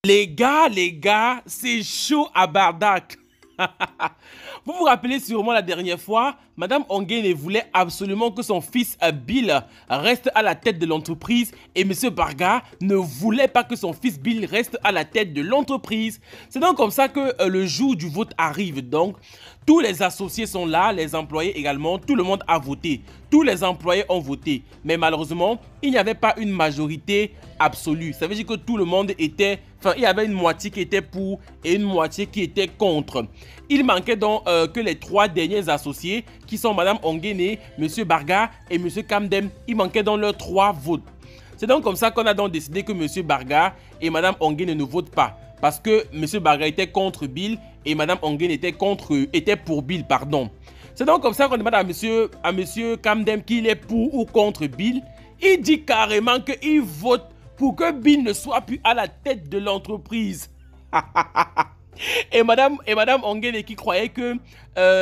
Les gars, c'est chaud à Bardac. Vous vous rappelez sûrement la dernière fois, Madame Onguène voulait absolument que son fils Bill reste à la tête de l'entreprise et Monsieur Barga ne voulait pas que son fils Bill reste à la tête de l'entreprise. C'est donc comme ça que le jour du vote arrive. Donc, tous les associés sont là, les employés également, tout le monde a voté. Tous les employés ont voté. Mais malheureusement, il n'y avait pas une majorité absolue. Ça veut dire que tout le monde était... Enfin, il y avait une moitié qui était pour et une moitié qui était contre. Il manquait donc que les trois derniers associés, qui sont Madame Onguène, Monsieur Barga et Monsieur Kamdem. Il manquait donc leurs 3 votes. C'est donc comme ça qu'on a donc décidé que Monsieur Barga et Madame Onguène ne votent pas. Parce que Monsieur Barga était contre Bill et Madame Onguène était pour Bill, pardon. C'est donc comme ça qu'on demande à Monsieur Kamdem qu'il est pour ou contre Bill. Il dit carrément qu'il vote pour que Bill ne soit plus à la tête de l'entreprise. Et Madame Onguène qui croyait que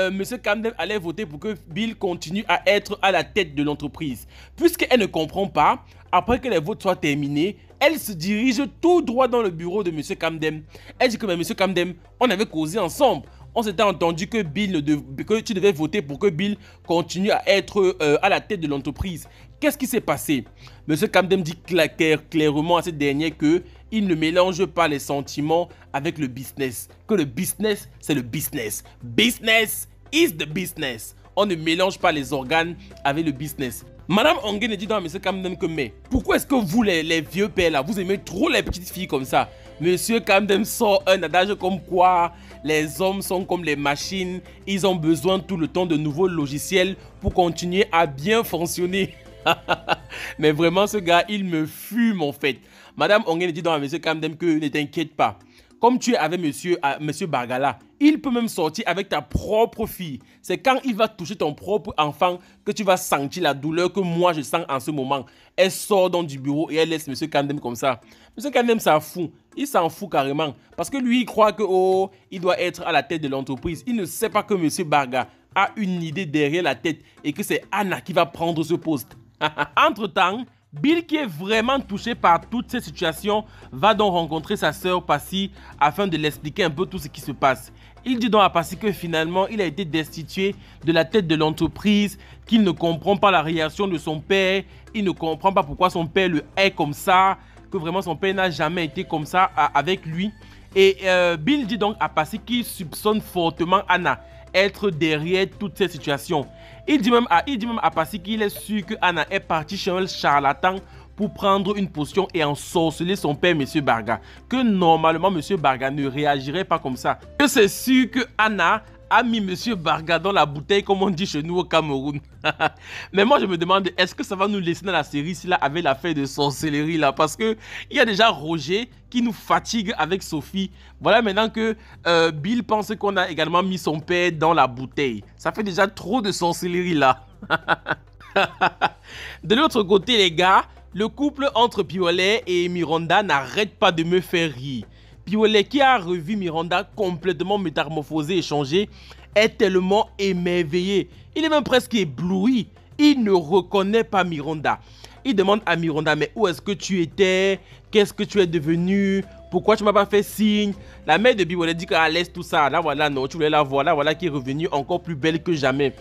Monsieur Kamdem allait voter pour que Bill continue à être à la tête de l'entreprise. Puisqu'elle ne comprend pas, après que les votes soient terminés, elle se dirige tout droit dans le bureau de Monsieur Kamdem. Elle dit que Monsieur Kamdem, on avait causé ensemble. On s'était entendu que que tu devais voter pour que Bill continue à être à la tête de l'entreprise. Qu'est-ce qui s'est passé? Monsieur Kamdem dit clairement à cette dernière qu'il ne mélange pas les sentiments avec le business. Que le business, c'est le business. Business is the business. On ne mélange pas les organes avec le business. Madame Onguène dit dans Monsieur Kamdem que mais pourquoi est-ce que vous les vieux pères là, vous aimez trop les petites filles comme ça? Monsieur Kamdem sort un adage comme quoi les hommes sont comme les machines, ils ont besoin tout le temps de nouveaux logiciels pour continuer à bien fonctionner. Mais vraiment ce gars il me fume en fait. Madame Onguène dit donc à Monsieur Kamdem que ne t'inquiète pas. Comme tu es avec Monsieur Bargala, il peut même sortir avec ta propre fille. C'est quand il va toucher ton propre enfant que tu vas sentir la douleur que moi je sens en ce moment. Elle sort donc du bureau et elle laisse Monsieur Kamdem comme ça. Monsieur Kamdem s'en fout. Il s'en fout carrément. Parce que lui, il croit que il doit être à la tête de l'entreprise. Il ne sait pas que Monsieur Barga a une idée derrière la tête et que c'est Anna qui va prendre ce poste. Entre-temps, Bill, qui est vraiment touché par toutes ces situations, va donc rencontrer sa sœur Passy afin de l'expliquer un peu tout ce qui se passe. Il dit donc à Passy que finalement, il a été destitué de la tête de l'entreprise, qu'il ne comprend pas la réaction de son père, il ne comprend pas pourquoi son père le hait comme ça, que vraiment son père n'a jamais été comme ça avec lui. Et Bill dit donc à Passy qu'il soupçonne fortement Anna être derrière toutes ces situations. Il dit même à Passy qu'il est sûr que Anna est partie chez un charlatan pour prendre une potion et ensorceler son père, Monsieur Barga. Que normalement, Monsieur Barga ne réagirait pas comme ça. Que c'est sûr que Anna a mis Monsieur Barga dans la bouteille, comme on dit chez nous au Cameroun. Mais moi, je me demande, est-ce que ça va nous laisser dans la série si là, avec l'affaire de sorcellerie là? Parce que il y a déjà Roger qui nous fatigue avec Sophie. Voilà maintenant que Bill pense qu'on a également mis son père dans la bouteille. Ça fait déjà trop de sorcellerie là. De l'autre côté, les gars, le couple entre Piolet et Miranda n'arrête pas de me faire rire. Piolet, qui a revu Miranda complètement métamorphosée et changée, est tellement émerveillé. Il est même presque ébloui. Il ne reconnaît pas Miranda. Il demande à Miranda, mais où est-ce que tu étais? Qu'est-ce que tu es devenu? Pourquoi tu ne m'as pas fait signe? La mère de Piolet dit qu'elle laisse tout ça. Là, voilà, non, tu voulais la voir. Là, voilà, qui est revenue encore plus belle que jamais.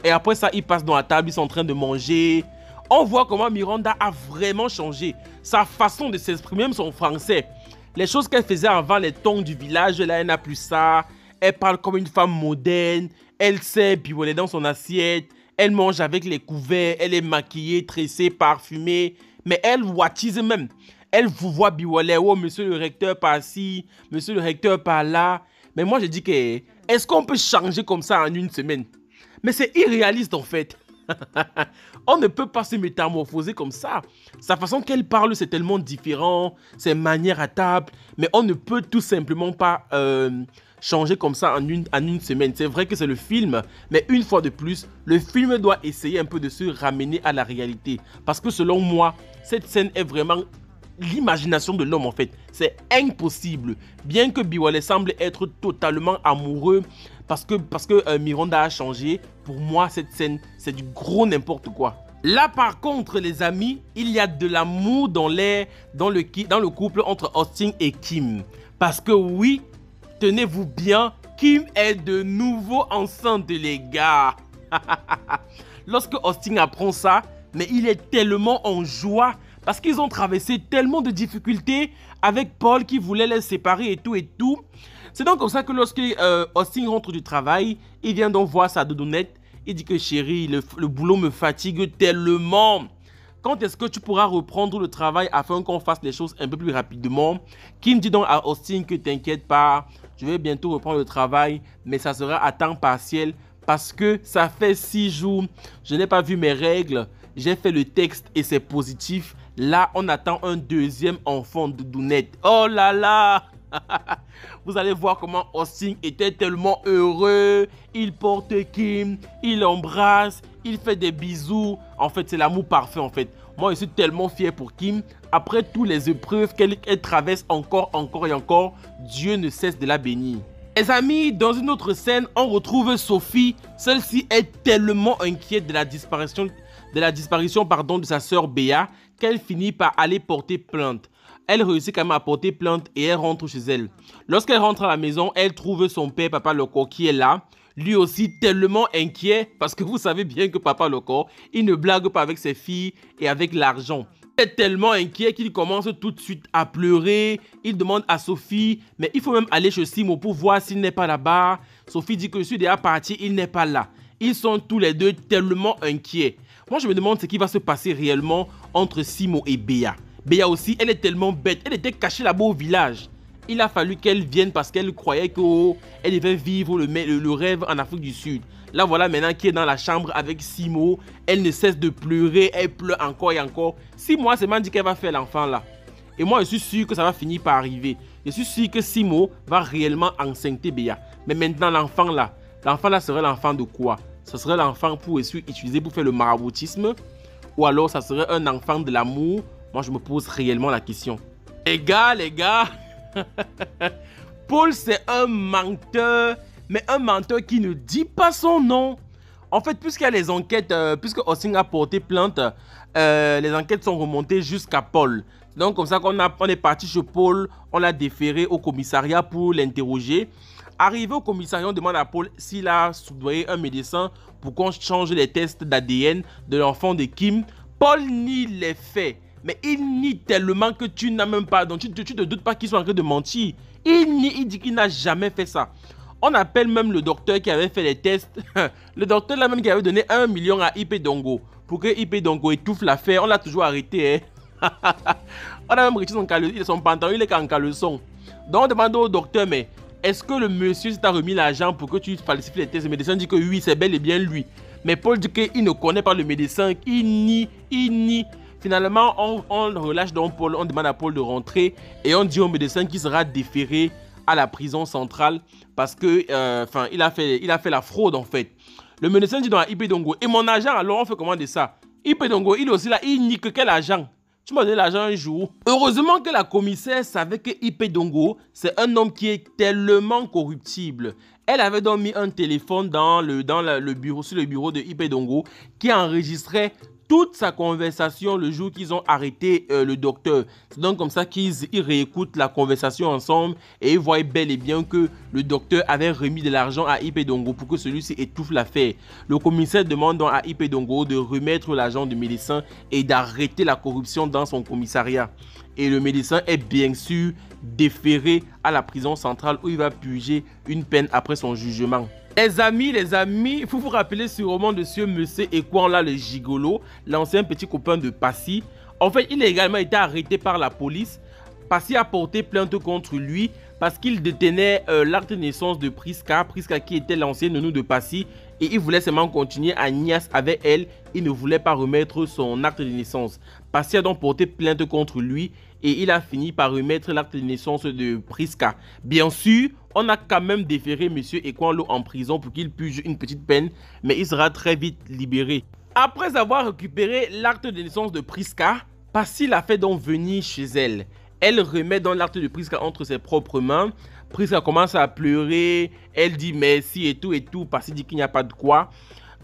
Et après ça, ils passent dans la table, ils sont en train de manger. On voit comment Miranda a vraiment changé. Sa façon de s'exprimer, même son français. Les choses qu'elle faisait avant, les tons du village, là, elle n'a plus ça. Elle parle comme une femme moderne. Elle sait pivoler dans son assiette. Elle mange avec les couverts. Elle est maquillée, tressée, parfumée. Mais elle watise même. Elle vous voit biwoler. Oh, monsieur le recteur par-ci, monsieur le recteur par-là. Mais moi, je dis que est-ce qu'on peut changer comme ça en une semaine? Mais c'est irréaliste en fait. On ne peut pas se métamorphoser comme ça. Sa façon qu'elle parle, c'est tellement différent. Ses manières à table. Mais on ne peut tout simplement pas changer comme ça en une semaine. C'est vrai que c'est le film. Mais une fois de plus, le film doit essayer un peu de se ramener à la réalité. Parce que selon moi, cette scène est vraiment l'imagination de l'homme en fait. C'est impossible. Bien que Biwale semble être totalement amoureux parce que Miranda a changé, pour moi cette scène c'est du gros n'importe quoi. Là, par contre, les amis, il y a de l'amour dans le couple entre Austin et Kim. Parce que oui, tenez-vous bien, Kim est de nouveau enceinte, les gars. Lorsque Austin apprend ça, mais il est tellement en joie parce qu'ils ont traversé tellement de difficultés avec Paul qui voulait les séparer et tout et tout. C'est donc comme ça que lorsque Austin rentre du travail, il vient donc voir sa doudounette. Il dit que chérie, le boulot me fatigue tellement. Quand est-ce que tu pourras reprendre le travail afin qu'on fasse les choses un peu plus rapidement? Kim dit donc à Austin que t'inquiète pas, je vais bientôt reprendre le travail, mais ça sera à temps partiel parce que ça fait 6 jours, je n'ai pas vu mes règles, j'ai fait le texte et c'est positif. Là, on attend un deuxième enfant de doudounette. Oh là là! Vous allez voir comment Austin était tellement heureux. Il porte Kim, il l'embrasse, il fait des bisous. En fait, c'est l'amour parfait en fait. Moi, je suis tellement fier pour Kim. Après toutes les épreuves qu'elle traverse encore et encore, Dieu ne cesse de la bénir. Les amis, dans une autre scène, on retrouve Sophie. Celle-ci est tellement inquiète de la disparition de sa sœur Béa qu'elle finit par aller porter plainte. Elle réussit quand même à porter plainte et elle rentre chez elle. Lorsqu'elle rentre à la maison, elle trouve son père, Papa Loco, qui est là. Lui aussi tellement inquiet parce que vous savez bien que Papa Loco, il ne blague pas avec ses filles et avec l'argent. Il est tellement inquiet qu'il commence tout de suite à pleurer. Il demande à Sophie, mais il faut même aller chez Simo pour voir s'il n'est pas là-bas. Sophie dit que je suis déjà parti, il n'est pas là. Ils sont tous les deux tellement inquiets. Moi, je me demande ce qui va se passer réellement entre Simo et Béa. Béa aussi, elle est tellement bête. Elle était cachée là-bas au village. Il a fallu qu'elle vienne parce qu'elle croyait qu'elle devait vivre le rêve en Afrique du Sud. Là, voilà maintenant qui est dans la chambre avec Simo. Elle ne cesse de pleurer. Elle pleure encore et encore. 6 mois, c'est dit qu'elle va faire l'enfant là. Et moi, je suis sûr que ça va finir par arriver. Je suis sûr que Simo va réellement enceinter Béa. Mais maintenant, l'enfant là serait l'enfant de quoi? Ce serait l'enfant pour utiliser pour faire le maraboutisme? Ou alors, ça serait un enfant de l'amour? Moi, je me pose réellement la question. Les gars, Paul, c'est un menteur, mais un menteur qui ne dit pas son nom. En fait, puisqu'il y a les enquêtes, puisque Austin a porté plainte, les enquêtes sont remontées jusqu'à Paul. Donc, comme ça qu'on est parti chez Paul, on l'a déféré au commissariat pour l'interroger. Arrivé au commissariat, on demande à Paul s'il a soudoyé un médecin pour qu'on change les tests d'ADN de l'enfant de Kim. Paul nie les faits. Mais il nie tellement que tu n'as même pas... Donc tu ne te doutes pas qu'il soit en train de mentir. Il nie, il dit qu'il n'a jamais fait ça. On appelle même le docteur qui avait fait les tests. Le docteur là même qui avait donné 1 million à IP Dongo. Pour que IP Dongo étouffe l'affaire. On l'a toujours arrêté. Hein. On a même retiré son pantalon. Il est qu'en caleçon. Donc on demande au docteur, mais est-ce que le monsieur t'a remis l'argent pour que tu falsifies les tests? Le médecin dit que oui, c'est bel et bien lui. Mais Paul dit qu'il ne connaît pas le médecin. Il nie. Finalement, on relâche donc Paul, on demande à Paul de rentrer et on dit au médecin qu'il sera déféré à la prison centrale parce que, il a fait la fraude en fait. Le médecin dit donc à IP Dongo, et mon agent alors on fait comment de ça? IP Dongo, il est aussi là, il nie que quel agent? Tu m'as donné l'argent un jour. Heureusement que la commissaire savait que IP Dongo, c'est un homme qui est tellement corruptible. Elle avait donc mis un téléphone sur le bureau de IP Dongo qui enregistrait toute sa conversation le jour qu'ils ont arrêté le docteur. C'est donc comme ça qu'ils réécoutent la conversation ensemble et ils voient bel et bien que le docteur avait remis de l'argent à IP Dongo pour que celui-ci étouffe l'affaire. Le commissaire demande donc à IP Dongo de remettre l'argent du médecin et d'arrêter la corruption dans son commissariat. Et le médecin est bien sûr déféré à la prison centrale où il va purger une peine après son jugement. Les amis, il faut vous rappeler sûrement de ce monsieur Ekwan là, le gigolo, l'ancien petit copain de Passy. En fait, il a également été arrêté par la police. Passy a porté plainte contre lui parce qu'il détenait l'acte de naissance de Priska qui était l'ancienne nounou de Passy. Et il voulait seulement continuer à niasse avec elle. Il ne voulait pas remettre son acte de naissance. Passy a donc porté plainte contre lui et il a fini par remettre l'acte de naissance de Priska. Bien sûr, on a quand même déféré M. Ekwanlo en prison pour qu'il purge une petite peine, mais il sera très vite libéré. Après avoir récupéré l'acte de naissance de Priska, Passy l'a fait donc venir chez elle. Elle remet donc l'acte de Priska entre ses propres mains. Priska commence à pleurer, elle dit merci et tout. Passy dit qu'il n'y a pas de quoi.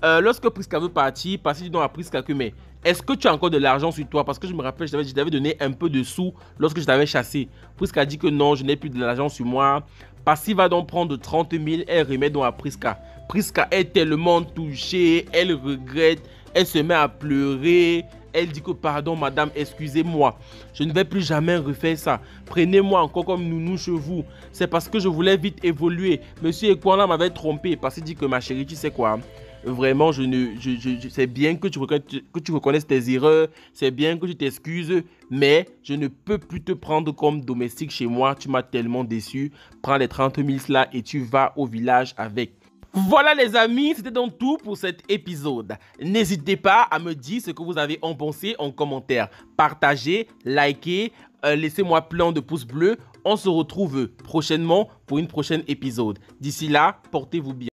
lorsque Prisca veut partir, Passy dit donc à Prisca que mais est-ce que tu as encore de l'argent sur toi? Parce que je me rappelle, je t'avais donné un peu de sous lorsque je t'avais chassé. Prisca dit que non, je n'ai plus de l'argent sur moi. Passy va donc prendre 30 000, elle remet donc à Prisca. Prisca est tellement touchée, elle regrette, elle se met à pleurer. Elle dit que pardon madame, excusez-moi, je ne vais plus jamais refaire ça. Prenez-moi encore comme nounou chez vous. C'est parce que je voulais vite évoluer. Monsieur Ekwana m'avait trompé. Parce qu'il dit que ma chérie, tu sais quoi? Vraiment, c'est bien que tu reconnaisses tes erreurs. C'est bien que tu t'excuses. Mais je ne peux plus te prendre comme domestique chez moi. Tu m'as tellement déçu. Prends les 30 000 là et tu vas au village avec. Voilà les amis, c'était donc tout pour cet épisode. N'hésitez pas à me dire ce que vous avez en pensé en commentaire. Partagez, likez, laissez-moi plein de pouces bleus. On se retrouve prochainement pour une prochaine épisode. D'ici là, portez-vous bien.